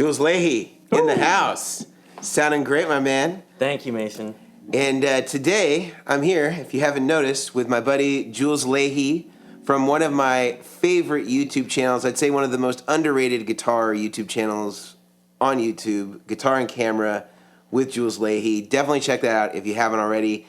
Jules Leyhe in the house. Sounding great, my man. Thank you, Mason. And today, I'm here, if you haven't noticed, with my buddy Jules Leyhe from one of my favorite YouTube channels. I'd say one of the most underrated guitar YouTube channels on YouTube, Guitar and Camera with Jules Leyhe. Definitely check that out if you haven't already.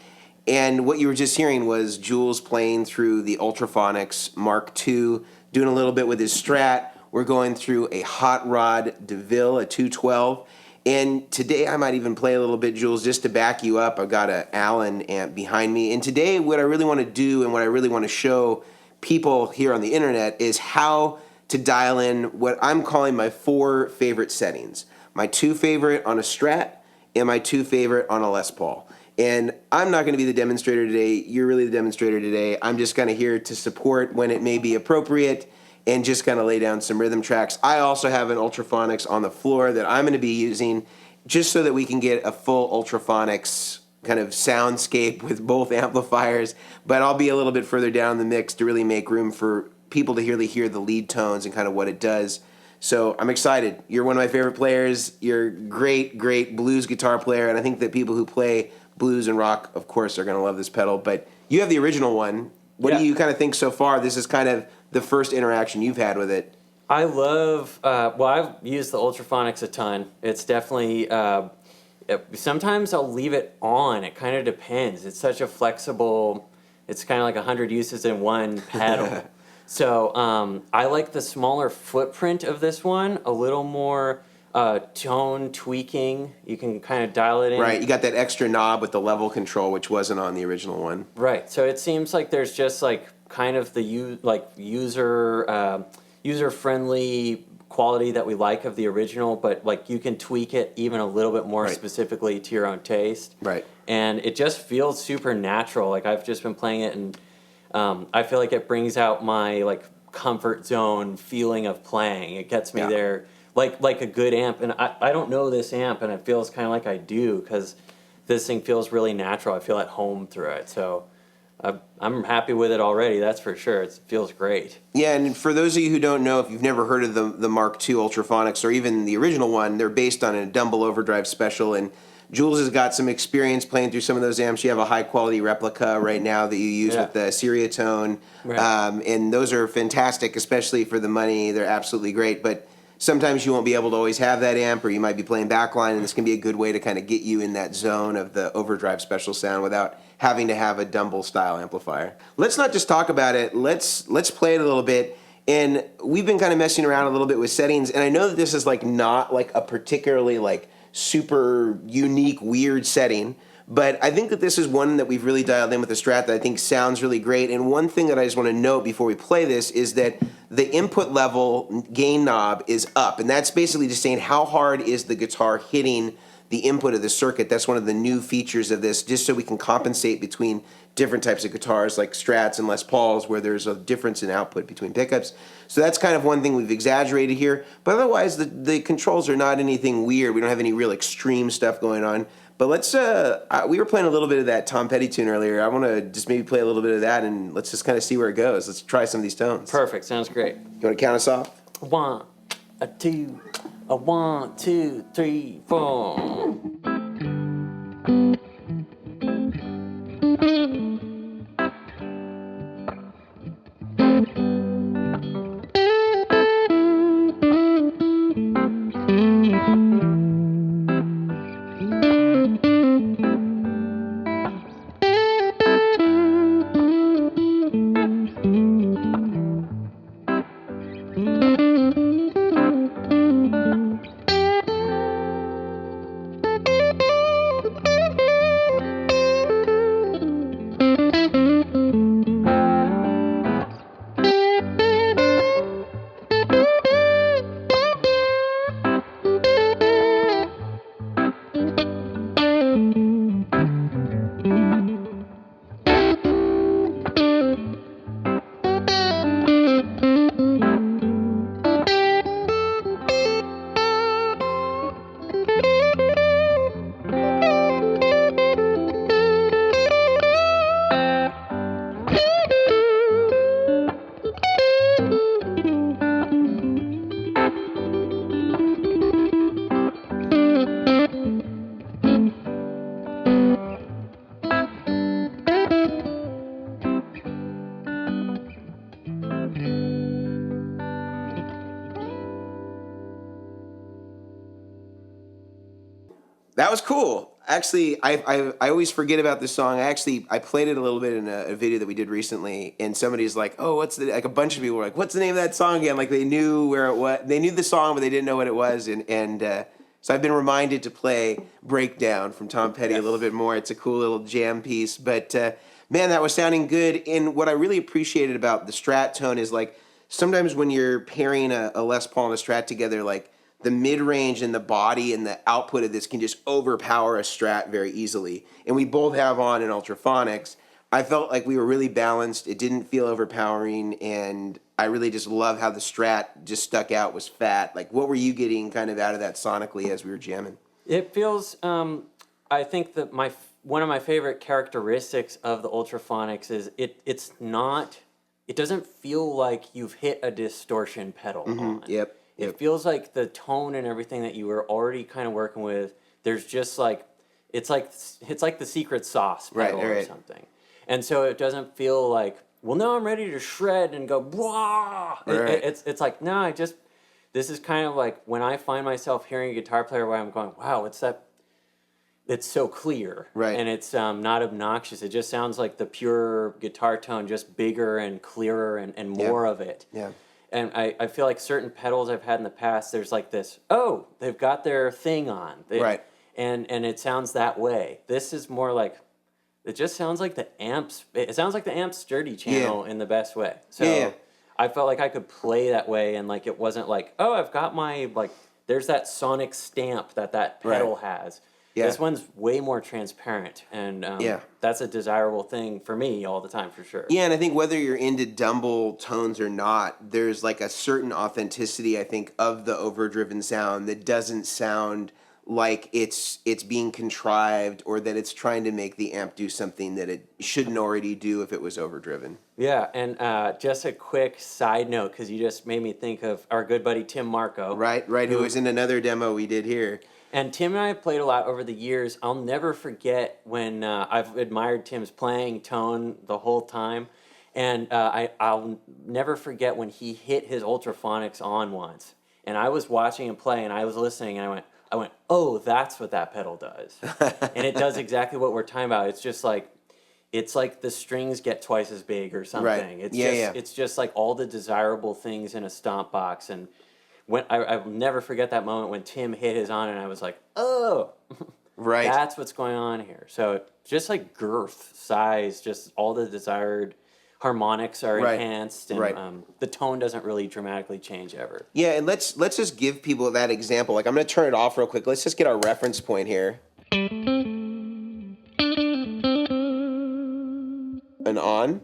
And what you were just hearing was Jules playing through the Ultraphonix MKII, doing a little bit with his Strat. We're going through a Hot Rod DeVille, a 212. And today I might even play a little bit, Jules, just to back you up. I've got an Allen amp behind me. And today what I really want to do and what I really want to show people here on the internet is how to dial in what I'm calling my 4 favorite settings. My 2 favorite on a Strat and my 2 favorite on a Les Paul. And I'm not going to be the demonstrator today. You're really the demonstrator today. I'm just kind of here to support when it may be appropriate and just kind of lay down some rhythm tracks. I also have an Ultraphonix on the floor that I'm going to be using just so that we can get a full Ultraphonix kind of soundscape with both amplifiers. But I'll be a little bit further down the mix to really make room for people to really hear the lead tones and kind of what it does. So I'm excited. You're one of my favorite players. You're a great, great blues guitar player. And I think that people who play blues and rock, of course, are going to love this pedal. But you have the original one. What do you kind of think so far? This is kind of the first interaction you've had with it. I love, well, I've used the Ultraphonix a ton. It's definitely, sometimes I'll leave it on. It kind of depends. It's such a flexible, it's kind of like 100 uses in one pedal. So I like the smaller footprint of this one, a little more tone tweaking. You can kind of dial it in. Right, you got that extra knob with the level control, which wasn't on the original one. Right, so it seems like there's just like kind of the user-friendly quality that we like of the original, but like you can tweak it even a little bit more specifically to your own taste. Right. And it just feels super natural. Like I've just been playing it, and I feel like it brings out my like comfort zone feeling of playing. It gets me there like a good amp. And I don't know this amp, and it feels kind of like I do because this thing feels really natural. I feel at home through it. So I'm happy with it already, that's for sure. It feels great. Yeah, and for those of you who don't know, if you've never heard of the Mark II Ultraphonix or even the original one, they're based on a Dumble overdrive special, and Jules has got some experience playing through some of those amps. You have a high-quality replica right now that you use with the Seriatone, and those are fantastic, especially for the money. They're absolutely great, but sometimes you won't be able to always have that amp, or you might be playing backline, and this can be a good way to kind of get you in that zone of the overdrive special sound without having to have a Dumble-style amplifier. Let's not just talk about it. Let's play it a little bit. And we've been kind of messing around a little bit with settings, and I know that this is like not like a particularly like super unique, weird setting, but I think that this is one that we've really dialed in with the Strat that I think sounds really great. And one thing that I just want to note before we play this is that the input level gain knob is up, and that's basically just saying how hard is the guitar hitting the input of the circuit. That's one of the new features of this, just so we can compensate between different types of guitars like Strats and Les Pauls where there's a difference in output between pickups. So that's kind of one thing we've exaggerated here, but otherwise the controls are not anything weird. We don't have any real extreme stuff going on. But let's, we were playing a little bit of that Tom Petty tune earlier. I want to just maybe play a little bit of that, and let's just kind of see where it goes. Let's try some of these tones. Perfect, sounds great. You want to count us off? 1, 2, 1, 2, 3, 4. cool. Actually, I always forget about this song. I played it a little bit in a video that we did recently, and somebody's like, "Oh, like a bunch of people were like, what's the name of that song again?" Like they knew where it was. They knew the song, but they didn't know what it was. And so I've been reminded to play "Breakdown" from Tom Petty a little bit more. It's a cool little jam piece. But man, that was sounding good. And what I really appreciated about the Strat tone is like sometimes when you're pairing a Les Paul and a Strat together, like the mid-range and the body and the output of this can just overpower a Strat very easily. And we both have on an Ultraphonix. I felt like we were really balanced. It didn't feel overpowering, and I really just love how the Strat just stuck out, was fat. Like, what were you getting kind of out of that sonically as we were jamming? It feels, I think that one of my favorite characteristics of the Ultraphonix is it doesn't feel like you've hit a distortion pedal on. Yep. It feels like the tone and everything that you were already kind of working with, there's just like, it's like the secret sauce pedal or something. And so it doesn't feel like, well, now I'm ready to shred and go, blah. It's like, no, this is kind of like when I find myself hearing a guitar player where I'm going, wow, it's so clear. Right. And it's not obnoxious. It just sounds like the pure guitar tone, just bigger and clearer and more of it. Yeah. And I feel like certain pedals I've had in the past, there's like this, oh, they've got their thing on. Right. And it sounds that way. This is more like, it just sounds like the amps. It sounds like the amp sturdy channel in the best way. So I felt like I could play that way, and like it wasn't like, oh, I've got my, like, there's that sonic stamp that pedal has. Yeah. This one's way more transparent, and that's a desirable thing for me all the time, for sure. Yeah, and I think whether you're into Dumble tones or not, there's like a certain authenticity, I think, of the overdriven sound that doesn't sound like it's being contrived or that it's trying to make the amp do something that it shouldn't already do if it was overdriven. Yeah, and just a quick side note, because you just made me think of our good buddy Tim Marco. Right, who was in another demo we did here. And Tim and I have played a lot over the years. I'll never forget when I've admired Tim's playing tone the whole time. And I'll never forget when he hit his Ultraphonix on once. And I was watching him play, and I was listening, and I went, oh, that's what that pedal does. And it does exactly what we're talking about. It's just like, it's like the strings get twice as big or something. Right. It's just like all the desirable things in a stomp box. And when I'll never forget that moment when Tim hit his on, and I was like, oh, right, that's what's going on here. So just like girth, size, just all the desired harmonics are enhanced, and the tone doesn't really dramatically change ever. Yeah, and let's just give people that example. Like, I'm going to turn it off real quick. Let's just get our reference point here. And on.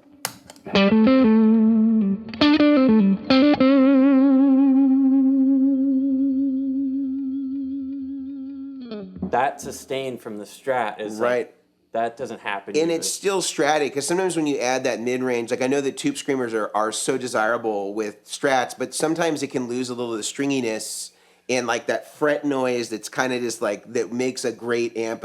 That sustain from the Strat is like, that doesn't happen. And usually. It's still Stratty, because sometimes when you add that mid-range, like I know that tube screamers are so desirable with Strats, but sometimes it can lose a little of the stringiness and like that fret noise that's kind of just like, that makes a great amp,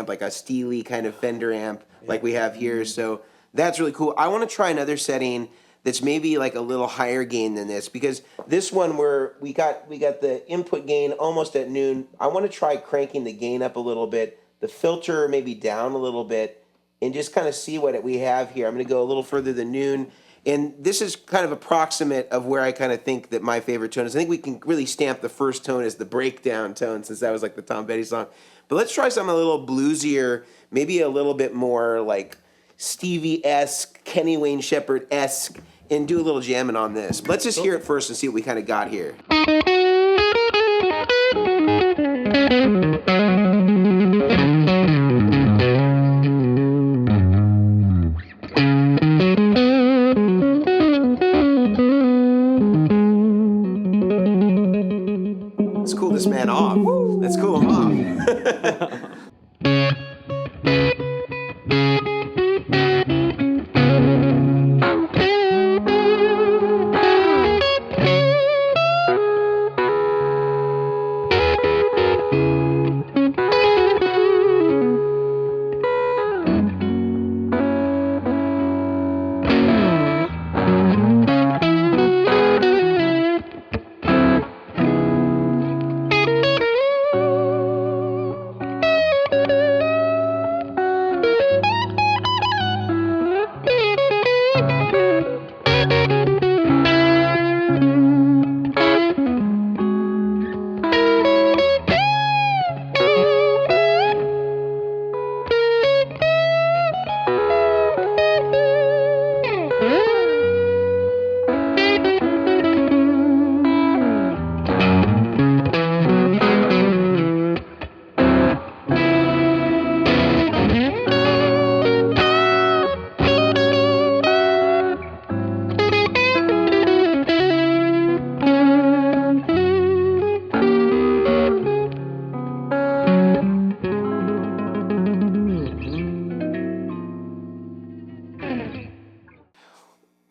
like a steely kind of Fender amp like we have here. So that's really cool. I want to try another setting that's maybe like a little higher gain than this, because this one where we got the input gain almost at noon. I want to try cranking the gain up a little bit, the filter maybe down a little bit, and just kind of see what we have here. I'm going to go a little further than noon, and this is kind of approximate of where I kind of think that my favorite tone is. I think we can really stamp the first tone as the breakdown tone, since that was like the Tom Petty song. But let's try something a little bluesier, maybe a little bit more like Stevie-esque, Kenny Wayne Shepherd-esque, and do a little jamming on this. But let's just hear it first and see what we kind of got here. Let's cool this man off. Let's cool him off.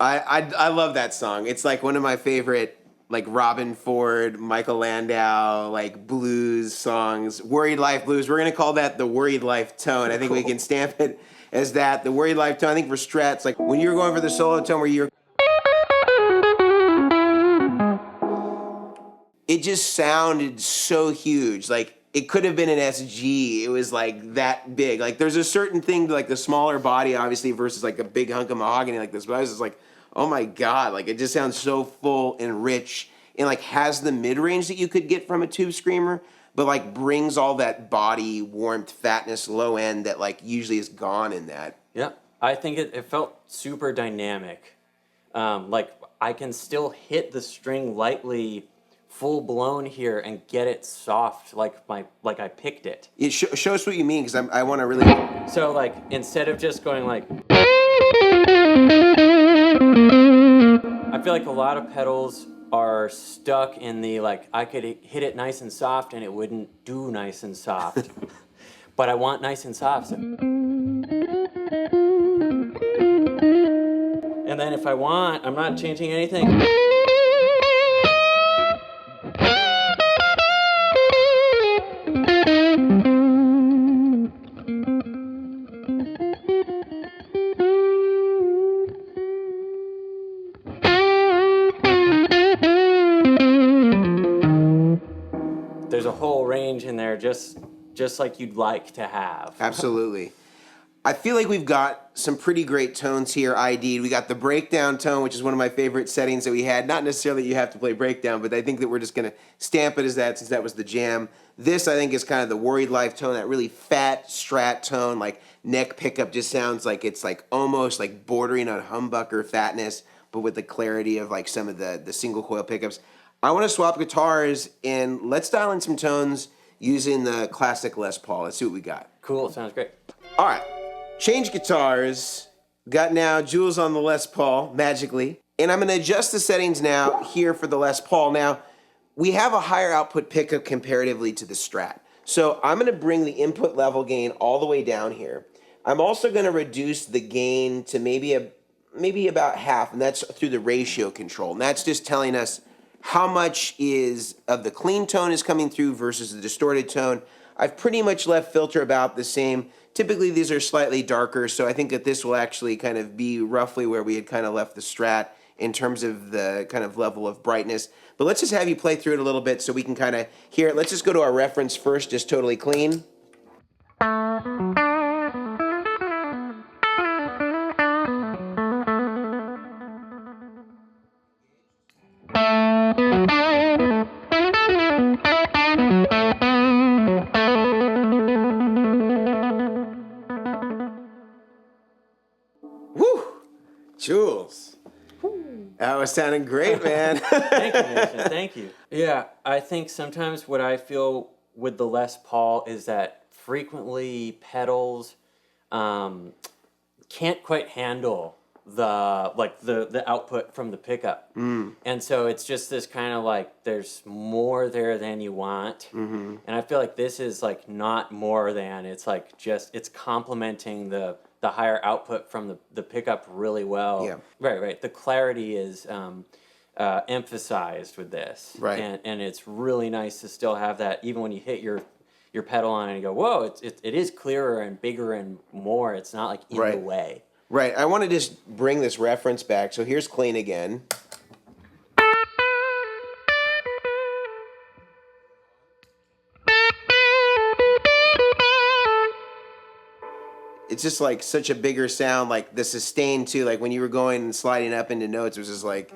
I love that song. It's like one of my favorite, like Robin Ford, Michael Landau, like blues songs. Worried Life Blues. We're gonna call that the Worried Life tone. I think we can stamp it as that. The Worried Life tone. I think for Strats, like when you're going for the solo tone where you're, it just sounded so huge. Like it could have been an SG. It was like that big. Like there's a certain thing to like the smaller body, obviously, versus like a big hunk of mahogany like this. But I was just like, oh my God, like it just sounds so full and rich and like has the mid-range that you could get from a tube screamer, but like brings all that body warmth, fatness, low end that like usually is gone in that. Yeah, I think it felt super dynamic. Like I can still hit the string lightly, full blown here, and get it soft like I picked it. Show us what you mean, because I want to really. So like instead of just going like, I feel like a lot of pedals are stuck in the like I could hit it nice and soft and it wouldn't do nice and soft, but I want nice and soft. So. And then if I want, I'm not changing anything. There's a whole range in there, just like you'd like to have. Absolutely. I feel like we've got some pretty great tones here ID'd. We got the breakdown tone, which is one of my favorite settings that we had. Not necessarily you have to play breakdown, but I think that we're just going to stamp it as that since that was the jam. This, I think, is kind of the Worried Life tone, that really fat Strat tone, like neck pickup just sounds like it's like almost like bordering on humbucker fatness, but with the clarity of like some of the single coil pickups. I want to swap guitars and let's dial in some tones using the classic Les Paul. Let's see what we got. Cool, sounds great. All right, change guitars. Got now Jules on the Les Paul, magically. And I'm going to adjust the settings now here for the Les Paul. Now, we have a higher output pickup comparatively to the Strat. So I'm going to bring the input level gain all the way down here. I'm also going to reduce the gain to maybe about half, and that's through the ratio control. And that's just telling us how much is of the clean tone is coming through versus the distorted tone. I've pretty much left filter about the same. Typically these are slightly darker, so I think that this will actually kind of be roughly where we had kind of left the Strat in terms of the kind of level of brightness. But let's just have you play through it a little bit so we can kind of hear it. Let's just go to our reference first, just totally clean. Woo! Jules. That was sounding great, man. Thank you, Mason. Thank you. Yeah, I think sometimes what I feel with the Les Paul is that frequently pedals can't quite handle the output from the pickup. And so it's just this kind of like there's more there than you want. And I feel like this is like not more than, it's like just it's complementing the higher output from the pickup really well. Yeah. Right. The clarity is emphasized with this. Right. And it's really nice to still have that even when you hit your pedal on it and you go, whoa, it is clearer and bigger and more. It's not like in the way. Right. I want to just bring this reference back. So here's clean again. It's just like such a bigger sound, like the sustain too, like when you were going and sliding up into notes, it was just like.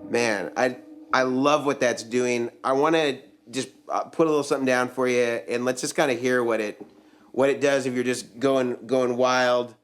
Man, I love what that's doing. I want to just put a little something down for you, and let's just kind of hear what it does if you're just going wild.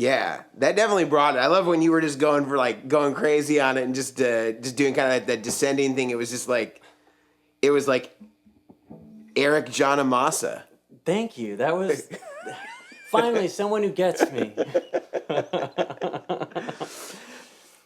Yeah, that definitely brought it. I love when you were just going crazy on it and just doing kind of like that descending thing. It was just like, it was like Eric Johnamassa. Thank you. That was finally someone who gets me.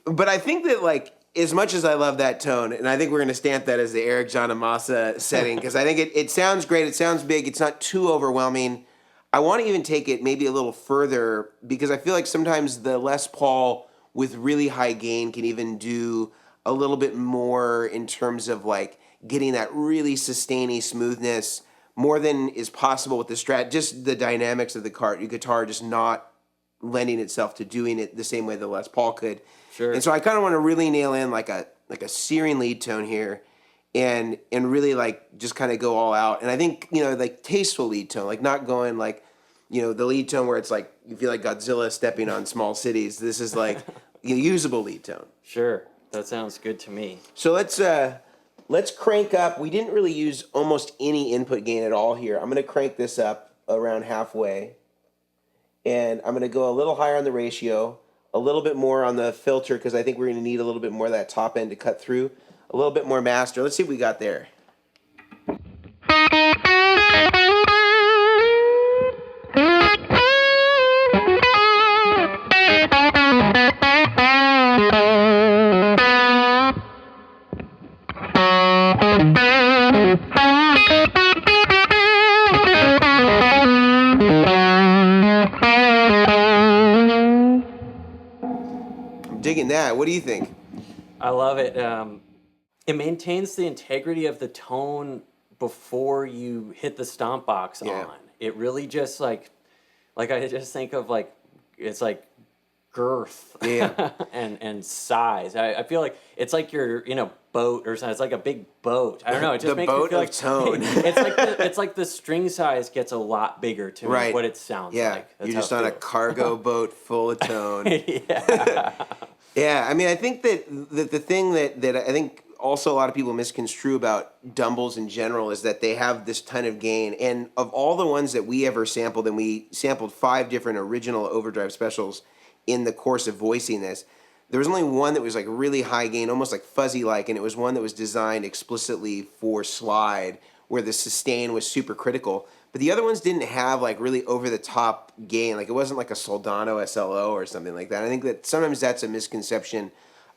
But I think that, like, as much as I love that tone, and I think we're going to stamp that as the Eric Johnamassa setting, because I think it sounds great. It sounds big. It's not too overwhelming. I want to even take it maybe a little further, because I feel like sometimes the Les Paul with really high gain can even do a little bit more in terms of like getting that really sustainy smoothness more than is possible with the Strat. Just the dynamics of the guitar just not lending itself to doing it the same way the Les Paul could. Sure. And so I kind of want to really nail in like a searing lead tone here, and really like just kind of go all out. And I think, you know, like tasteful lead tone, like not going like, you know, the lead tone where it's like you feel like Godzilla stepping on small cities. This is like a usable lead tone. Sure, that sounds good to me. So let's crank up. We didn't really use almost any input gain at all here. I'm going to crank this up around halfway, and I'm going to go a little higher on the ratio, a little bit more on the filter, because I think we're going to need a little bit more of that top end to cut through, a little bit more master. Let's see what we got there. Digging that. What do you think? I love it. It maintains the integrity of the tone before you hit the stomp box on. It really just like I just think of like, it's like girth and size. I feel like it's like you're in a boat or something. It's like a big boat. I don't know. It just the makes boat me feel of like tone. it's like the string size gets a lot bigger to me, what it sounds like. That's You're just on a cargo boat full of tone. Yeah. Yeah, I mean, I think that the thing that I think also a lot of people misconstrue about Dumbles in general is that they have this ton of gain. And of all the ones that we ever sampled, and we sampled 5 different original overdrive specials in the course of voicing this, there was only one that was like really high gain, almost like fuzzy-like, and it was one that was designed explicitly for slide, where the sustain was super critical. But the other ones didn't have like really over-the-top gain. Like it wasn't like a Soldano SLO or something like that. I think that sometimes that's a misconception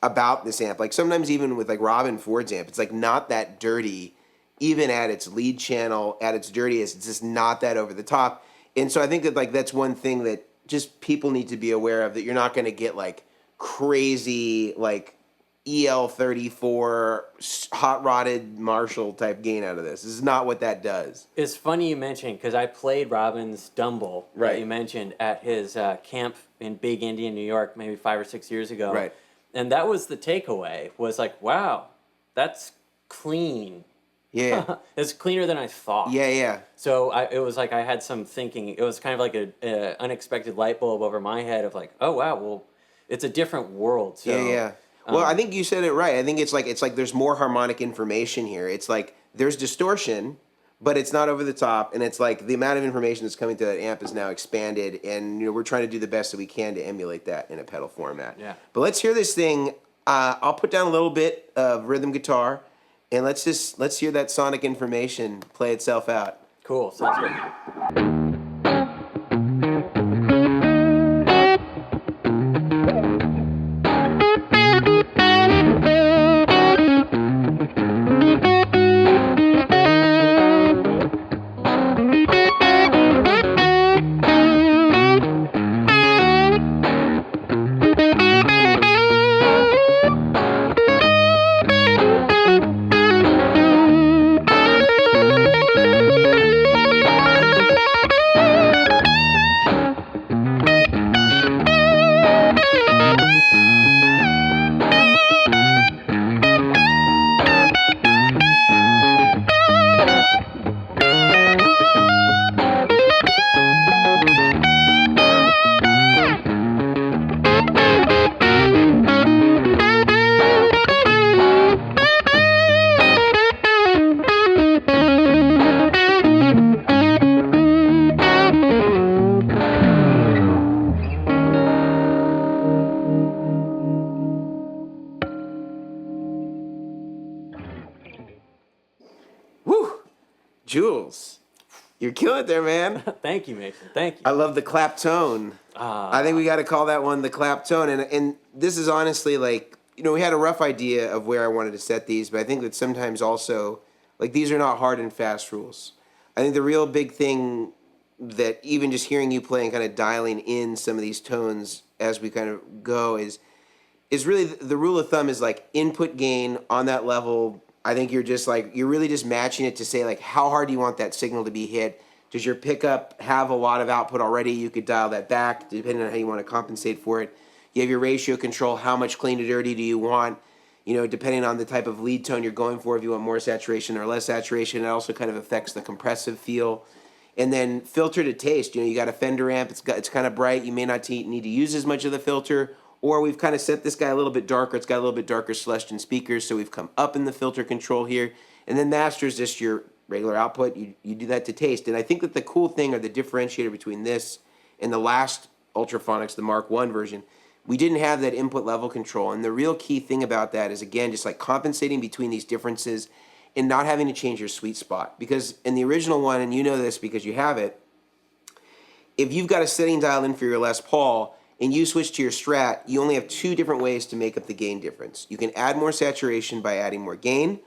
about this amp. Like sometimes even with like Robin Ford's amp, it's like not that dirty, even at its lead channel, at its dirtiest. It's just not that over the top. And so I think that like that's one thing that just people need to be aware of, that you're not going to get like crazy like EL34 hot rodded Marshall type gain out of this. This is not what that does. It's funny you mentioned, because I played Robin's Dumble that you mentioned at his camp in Big Indian, New York, maybe 5 or 6 years ago. Right. And that was the takeaway, was like, wow, that's clean. Yeah. It's cleaner than I thought. Yeah. So it was like I had some thinking. It was kind of like a unexpected light bulb over my head of like, oh, wow, well, it's a different world. So, Yeah. Well, I think you said it right. I think it's like there's more harmonic information here. It's like there's distortion, but it's not over the top, and it's like the amount of information that's coming to that amp is now expanded, and you know we're trying to do the best that we can to emulate that in a pedal format. Yeah. But let's hear this thing. I'll put down a little bit of rhythm guitar, and let's hear that sonic information play itself out. Cool. Sounds good. Jules, you're killing it there, man. Thank you, Mason. Thank you. I love the Claptone. I think we got to call that one the Claptone. And this is honestly like, we had a rough idea of where I wanted to set these, but I think that sometimes also, like, these are not hard and fast rules. I think the real big thing that even just hearing you play and kind of dialing in some of these tones as we kind of go is really the rule of thumb is like input gain on that level. I think you're really just matching it to say, like, how hard do you want that signal to be hit? Does your pickup have a lot of output already? You could dial that back depending on how you want to compensate for it. You have your ratio control. How much clean to dirty do you want? Depending on the type of lead tone you're going for, if you want more saturation or less saturation, it also kind of affects the compressive feel. And then filter to taste. You got a Fender amp. It's kind of bright. You may not need to use as much of the filter. Or we've kind of set this guy a little bit darker. It's got a little bit darker Celestion speakers, so we've come up in the filter control here. And then master is just your regular output. You do that to taste. And I think that the cool thing or the differentiator between this and the last Ultraphonix, the Mark I version, we didn't have that input level control. And the real key thing about that is, again, just like compensating between these differences and not having to change your sweet spot. Because in the original one, and you know this because you have it, if you've got a setting dialed in for your Les Paul and you switch to your Strat, you only have two different ways to make up the gain difference. You can add more saturation by adding more gain,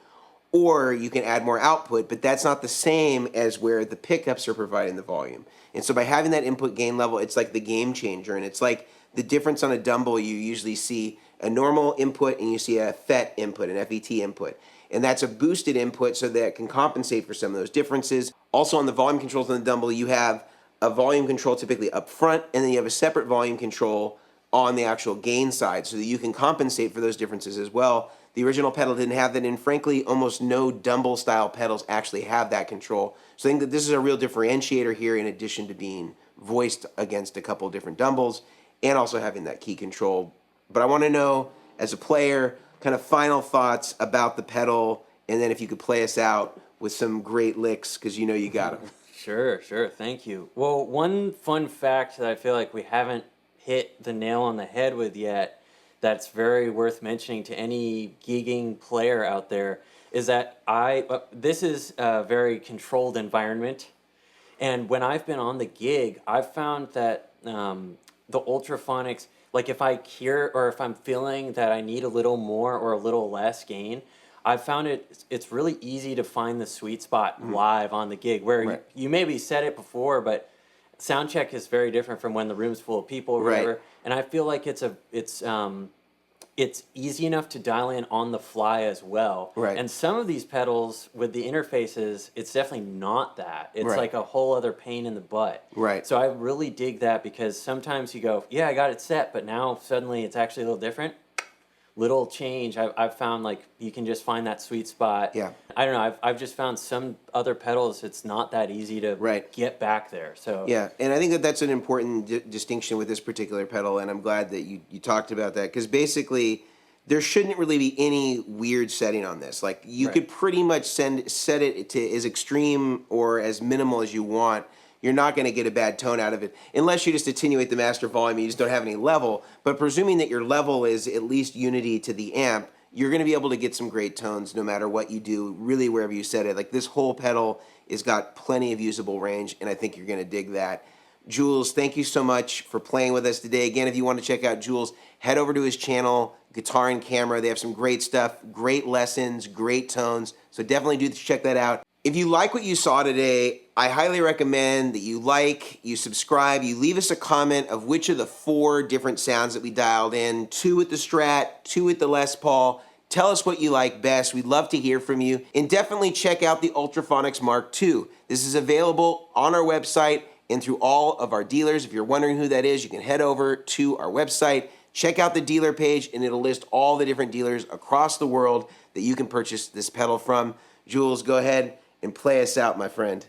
or you can add more output, but that's not the same as where the pickups are providing the volume. And so by having that input gain level, it's like the game changer. And it's like the difference on a Dumble. You usually see a normal input and you see a FET input, an FET input. And that's a boosted input so that it can compensate for some of those differences. Also on the volume controls on the Dumble, you have a volume control typically up front, and then you have a separate volume control on the actual gain side so that you can compensate for those differences as well. The original pedal didn't have that, and frankly, almost no Dumble-style pedals actually have that control. So I think that this is a real differentiator here in addition to being voiced against a couple different Dumbles and also having that key control. But I want to know, as a player, kind of final thoughts about the pedal, and then if you could play us out with some great licks, because you know you got them. Sure. Thank you. Well, one fun fact that I feel like we haven't hit the nail on the head with yet that's very worth mentioning to any gigging player out there is that this is a very controlled environment. And when I've been on the gig, I've found that the Ultraphonix, like if I hear or if I'm feeling that I need a little more or a little less gain, I've found it's really easy to find the sweet spot live on the gig where you maybe said it before, but sound check is very different from when the room's full of people or whatever. And I feel like it's easy enough to dial in on the fly as well. And some of these pedals with the interfaces, it's definitely not that. It's like a whole other pain in the butt. So I really dig that because sometimes you go, yeah, I got it set, but now suddenly it's actually a little different. Little change. I've found like you can just find that sweet spot. I don't know. I've just found some other pedals it's not that easy to get back there. So and I think that that's an important distinction with this particular pedal, and I'm glad that you talked about that because basically there shouldn't really be any weird setting on this. Like you could pretty much set it to as extreme or as minimal as you want. You're not going to get a bad tone out of it unless you just attenuate the master volume and you just don't have any level. But presuming that your level is at least unity to the amp, you're going to be able to get some great tones no matter what you do, really wherever you set it. Like this whole pedal has got plenty of usable range, and I think you're going to dig that. Jules, thank you so much for playing with us today. Again, if you want to check out Jules, head over to his channel, Guitar and Camera. They have some great stuff, great lessons, great tones. So definitely do check that out. If you like what you saw today, I highly recommend that you subscribe, you leave us a comment of which of the 4 different sounds that we dialed in, 2 with the Strat, 2 with the Les Paul. Tell us what you like best. We'd love to hear from you. And definitely check out the Ultraphonix Mark II. This is available on our website and through all of our dealers. If you're wondering who that is, you can head over to our website, check out the dealer page, and it'll list all the different dealers across the world that you can purchase this pedal from. Jules, go ahead and play us out, my friend.